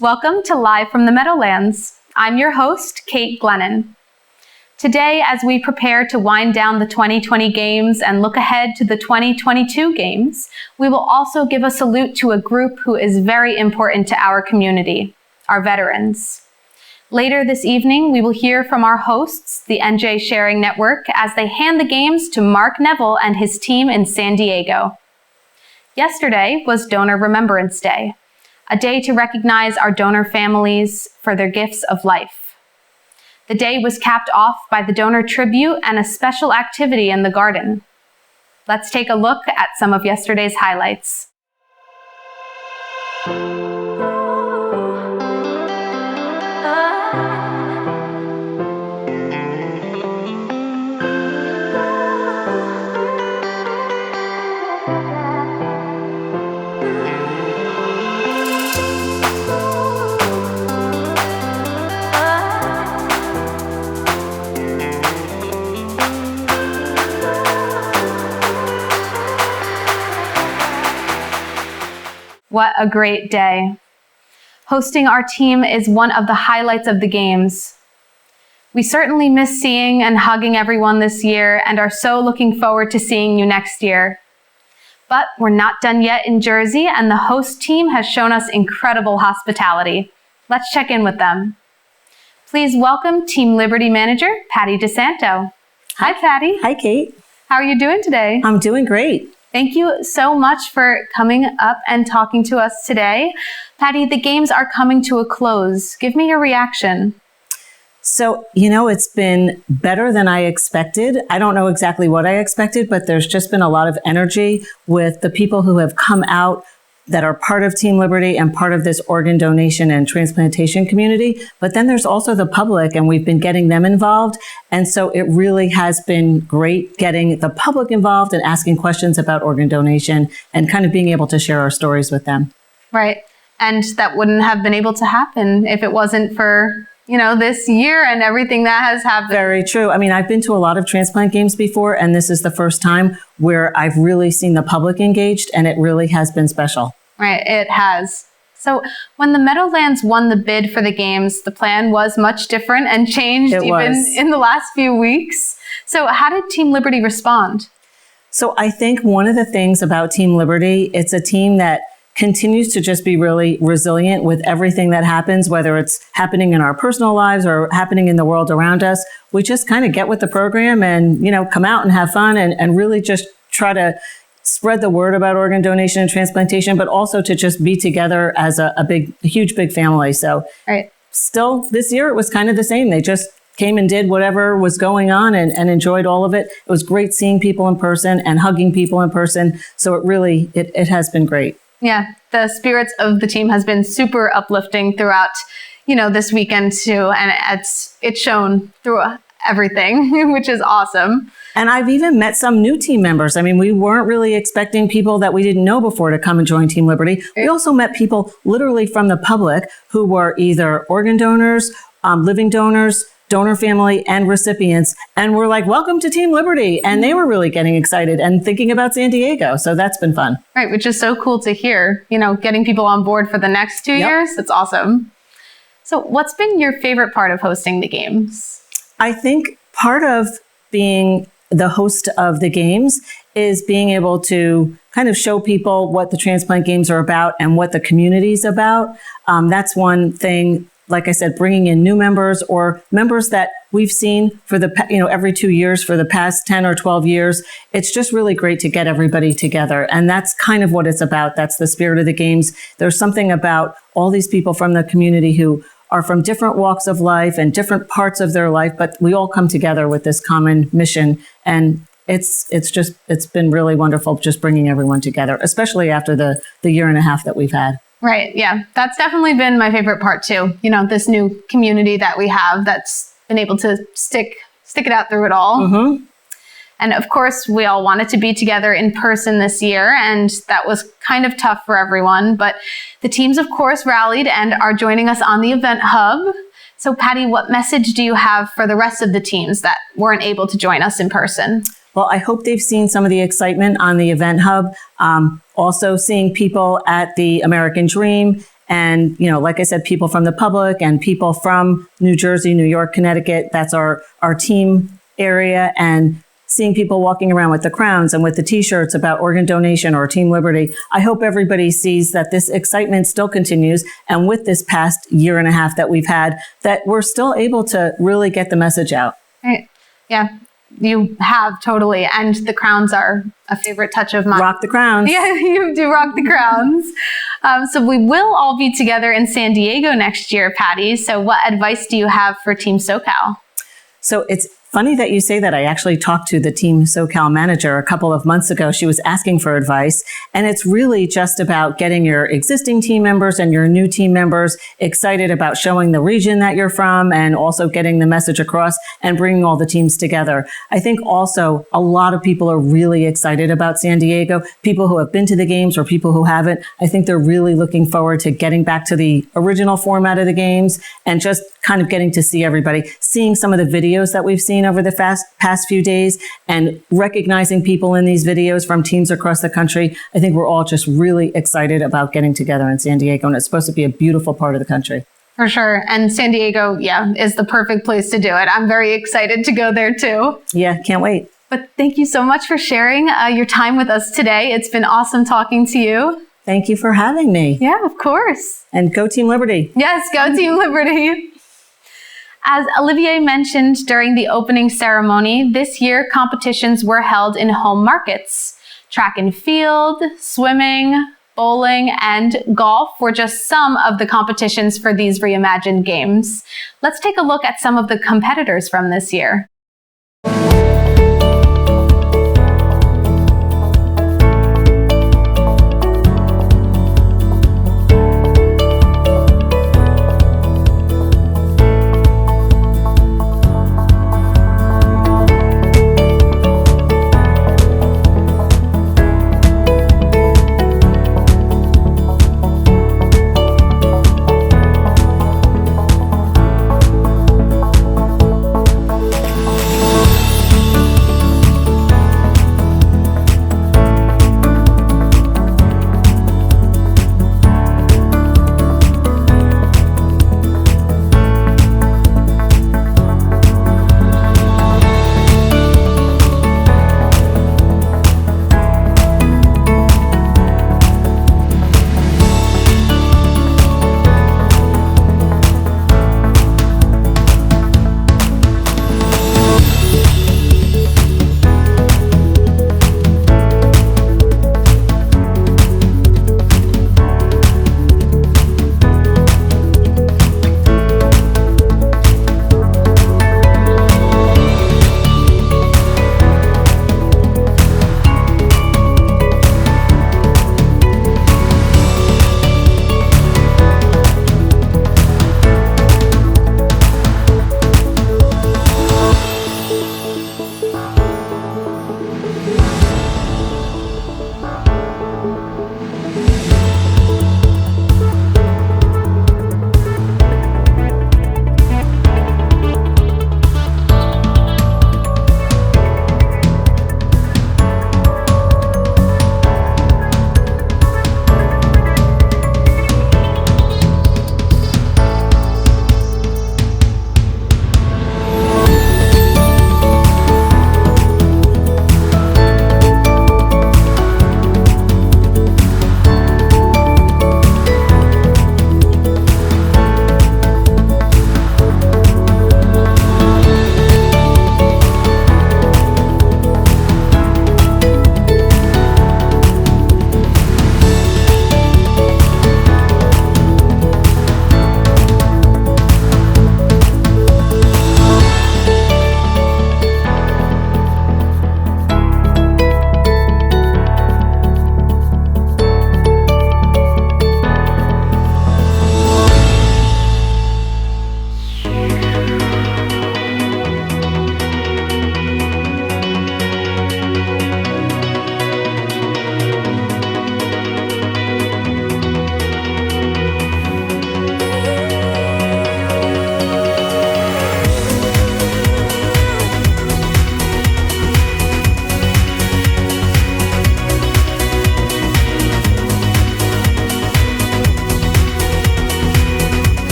Welcome to Live from the Meadowlands. I'm your host, Kate Glennon. Today, as we prepare to wind down the 2020 games and look ahead to the 2022 games, we will also give a salute to a group who is very important to our community, our veterans. Later this evening, we will hear from our hosts, the NJ Sharing Network, as they hand the games to Mark Neville and his team in San Diego. Yesterday was Donor Remembrance Day, a day to recognize our donor families for their gifts of life. The day was capped off by the donor tribute and a special activity in the garden. Let's take a look at some of yesterday's highlights. What a great day. Hosting our team is one of the highlights of the games. We certainly miss seeing and hugging everyone this year and are so looking forward to seeing you next year. But we're not done yet in Jersey, and the host team has shown us incredible hospitality. Let's check in with them. Please welcome Team Liberty Manager, Patty DeSanto. Hi, Patty. Hi, Kate. How are you doing today? I'm doing great. Thank you so much for coming up and talking to us today. Patty, the games are coming to a close. Give me your reaction. So, it's been better than I expected. I don't know exactly what I expected, but there's just been a lot of energy with the people who have come out that are part of Team Liberty and part of this organ donation and transplantation community. But then there's also the public, and we've been getting them involved. And so it really has been great getting the public involved and asking questions about organ donation and kind of being able to share our stories with them. Right. And that wouldn't have been able to happen if it wasn't for, this year and everything that has happened. Very true. I mean, I've been to a lot of transplant games before, and this is the first time where I've really seen the public engaged, and it really has been special. Right, it has. So when the Meadowlands won the bid for the games, the plan was much different and changed in the last few weeks. So how did Team Liberty respond? So I think one of the things about Team Liberty, it's a team that continues to just be really resilient with everything that happens, whether it's happening in our personal lives or happening in the world around us. We just kind of get with the program and, come out and have fun and really just try to spread the word about organ donation and transplantation, but also to just be together as a huge family. So Still this year, it was kind of the same. They just came and did whatever was going on and enjoyed all of it. It was great seeing people in person and hugging people in person. So it has been great. Yeah, the spirits of the team has been super uplifting throughout, this weekend too. And it's shown through everything, which is awesome. And I've even met some new team members. I mean, we weren't really expecting people that we didn't know before to come and join Team Liberty. We also met people literally from the public who were either organ donors, living donors, donor family, and recipients. And we're like, welcome to Team Liberty. And they were really getting excited and thinking about San Diego. So that's been fun. Right, which is so cool to hear, getting people on board for the next 2 years. It's awesome. So what's been your favorite part of hosting the games? I think part of being the host of the games is being able to kind of show people what the transplant games are about and what the community is about. That's one thing. Like I said, bringing in new members or members that we've seen for every 2 years for the past 10 or 12 years. It's just really great to get everybody together. And that's kind of what it's about. That's the spirit of the games. There's something about all these people from the community who are from different walks of life and different parts of their life, but we all come together with this common mission. And it's been really wonderful just bringing everyone together, especially after the year and a half that we've had. Right. Yeah. That's definitely been my favorite part too. This new community that we have that's been able to stick it out through it all. Mm-hmm. And of course, we all wanted to be together in person this year, and that was kind of tough for everyone. But the teams, of course, rallied and are joining us on the event hub. So Patty, what message do you have for the rest of the teams that weren't able to join us in person? Well, I hope they've seen some of the excitement on the event hub. Also seeing people at the American Dream And, like I said, people from the public and people from New Jersey, New York, Connecticut, that's our team area. And seeing people walking around with the crowns and with the t-shirts about organ donation or Team Liberty, I hope everybody sees that this excitement still continues. And with this past year and a half that we've had, that we're still able to really get the message out. Right. Yeah, you have totally. And the crowns are a favorite touch of mine. Rock the crowns. Yeah, you do rock the crowns. So we will all be together in San Diego next year, Patty. So what advice do you have for Team SoCal? So it's funny that you say that. I actually talked to the Team SoCal manager a couple of months ago. She was asking for advice, and it's really just about getting your existing team members and your new team members excited about showing the region that you're from and also getting the message across and bringing all the teams together. I think also a lot of people are really excited about San Diego, people who have been to the games or people who haven't. I think they're really looking forward to getting back to the original format of the games and just kind of getting to see everybody, seeing some of the videos that we've seen over the past few days and recognizing people in these videos from teams across the country. I think we're all just really excited about getting together in San Diego, and it's supposed to be a beautiful part of the country. For sure. And San Diego, is the perfect place to do it. I'm very excited to go there too. Yeah, can't wait. But thank you so much for sharing your time with us today. It's been awesome talking to you. Thank you for having me. Yeah, of course. And go Team Liberty. Yes, go Team Liberty. As Olivier mentioned during the opening ceremony, this year competitions were held in home markets. Track and field, swimming, bowling, and golf were just some of the competitions for these reimagined games. Let's take a look at some of the competitors from this year.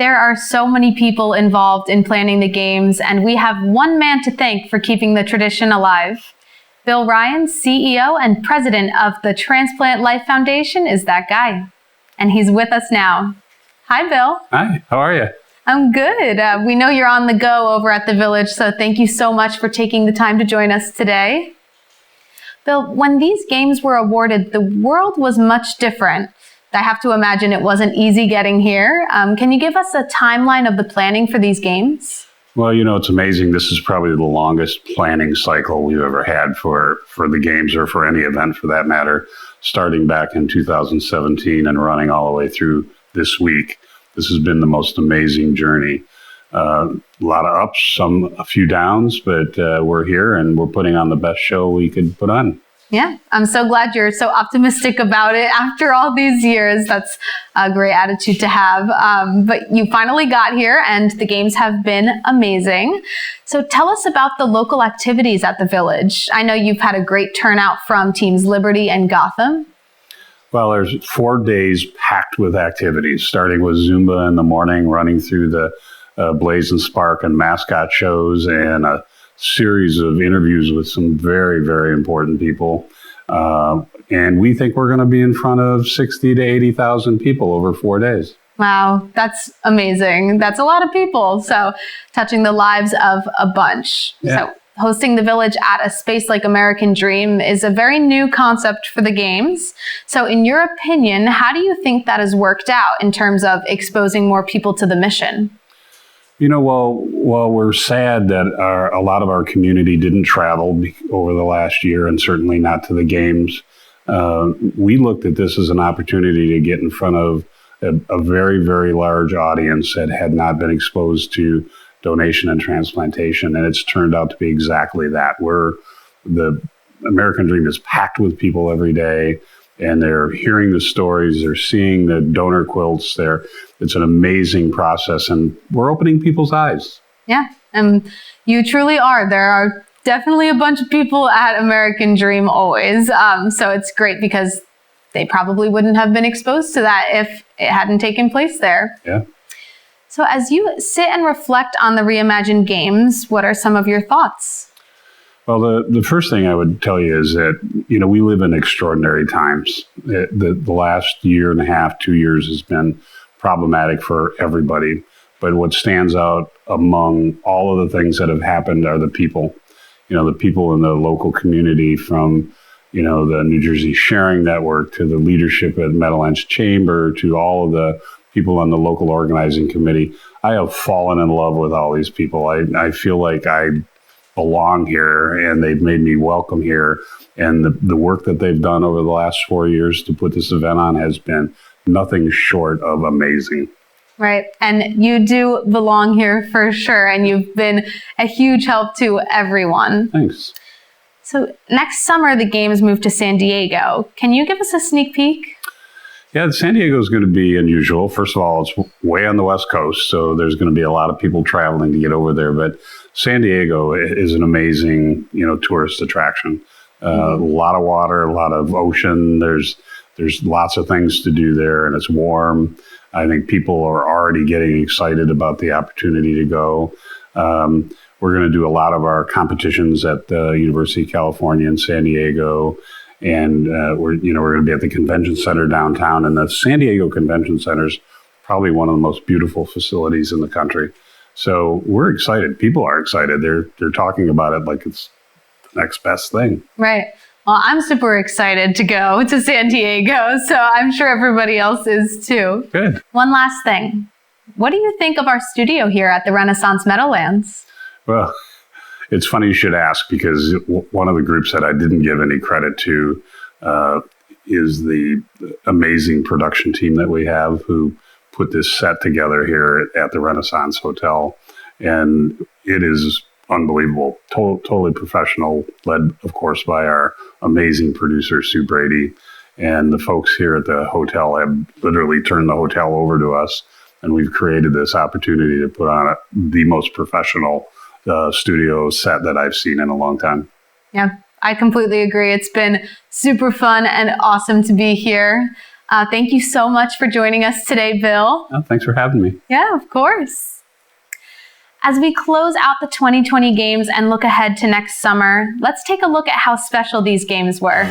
There are so many people involved in planning the games, and we have one man to thank for keeping the tradition alive. Bill Ryan, CEO and president of the Transplant Life Foundation, is that guy. And he's with us now. Hi, Bill. Hi, how are you? I'm good. We know you're on the go over at the Village, so thank you so much for taking the time to join us today. Bill, when these games were awarded, the world was much different. I have to imagine it wasn't easy getting here. Can you give us a timeline of the planning for these games? Well, it's amazing. This is probably the longest planning cycle we've ever had for the games, or for any event for that matter, starting back in 2017 and running all the way through this week. This has been the most amazing journey. A lot of ups, a few downs, but we're here and we're putting on the best show we could put on. Yeah, I'm so glad you're so optimistic about it after all these years. That's a great attitude to have. But you finally got here and the games have been amazing. So tell us about the local activities at the Village. I know you've had a great turnout from teams Liberty and Gotham. Well, there's 4 days packed with activities, starting with Zumba in the morning, running through the Blaze and Spark and mascot shows, and a series of interviews with some very, very important people. And we think we're going to be in front of 60 to 80,000 people over 4 days. Wow, that's amazing. That's a lot of people. So touching the lives of a bunch. Yeah. So hosting the Village at a space like American Dream is a very new concept for the games. So in your opinion, how do you think that has worked out in terms of exposing more people to the mission? Well, we're sad that a lot of our community didn't travel over the last year, and certainly not to the games. We looked at this as an opportunity to get in front of a very, very large audience that had not been exposed to donation and transplantation, and it's turned out to be exactly that. The American Dream is packed with people every day, and they're hearing the stories, they're seeing the donor quilts there. It's an amazing process, and we're opening people's eyes. Yeah, and you truly are. There are definitely a bunch of people at American Dream always. So it's great because they probably wouldn't have been exposed to that if it hadn't taken place there. Yeah. So as you sit and reflect on the reimagined games, what are some of your thoughts? Well, the first thing I would tell you is that, we live in extraordinary times. The last year and a half, 2 years has been problematic for everybody. But what stands out among all of the things that have happened are the people. The people in the local community, from, the New Jersey Sharing Network to the leadership at Meadowlands Chamber to all of the people on the local organizing committee. I have fallen in love with all these people. I feel like I belong here, and they've made me welcome here. And the work that they've done over the last 4 years to put this event on has been nothing short of amazing. Right. And you do belong here for sure. And you've been a huge help to everyone. Thanks. So next summer, the games move to San Diego. Can you give us a sneak peek? Yeah, San Diego is going to be unusual. First of all, it's way on the West Coast, so there's going to be a lot of people traveling to get over there. But San Diego is an amazing, tourist attraction. A lot of water, a lot of ocean. There's lots of things to do there, and it's warm. I think people are already getting excited about the opportunity to go. We're going to do a lot of our competitions at the University of California in San Diego. And we're going to be at the convention center downtown, and the San Diego Convention Center is probably one of the most beautiful facilities in the country. So we're excited. People are excited. They're talking about it like it's the next best thing. Right. Well, I'm super excited to go to San Diego, so I'm sure everybody else is too. Good. One last thing. What do you think of our studio here at the Renaissance Meadowlands? Well, it's funny you should ask, because one of the groups that I didn't give any credit to is the amazing production team that we have, who put this set together here at the Renaissance Hotel. And it is unbelievable, totally professional, led, of course, by our amazing producer, Sue Brady. And the folks here at the hotel have literally turned the hotel over to us. And we've created this opportunity to put on the most professional studio set that I've seen in a long time. Yeah, I completely agree. It's been super fun and awesome to be here. Thank you so much for joining us today, Bill. Oh, thanks for having me. Yeah, of course. As we close out the 2020 games and look ahead to next summer, let's take a look at how special these games were.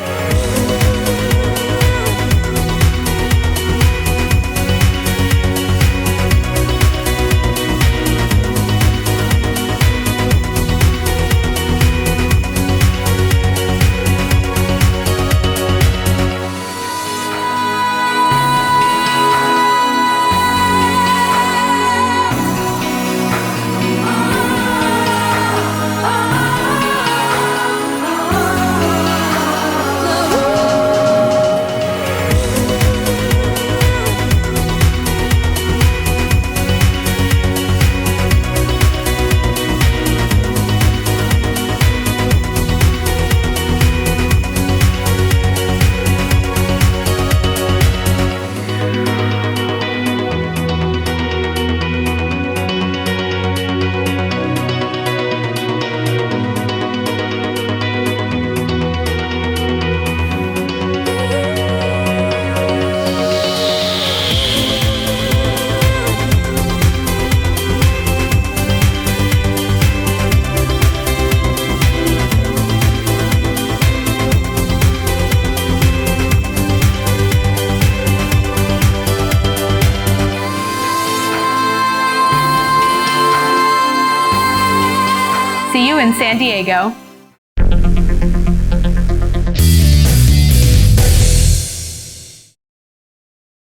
See you in San Diego.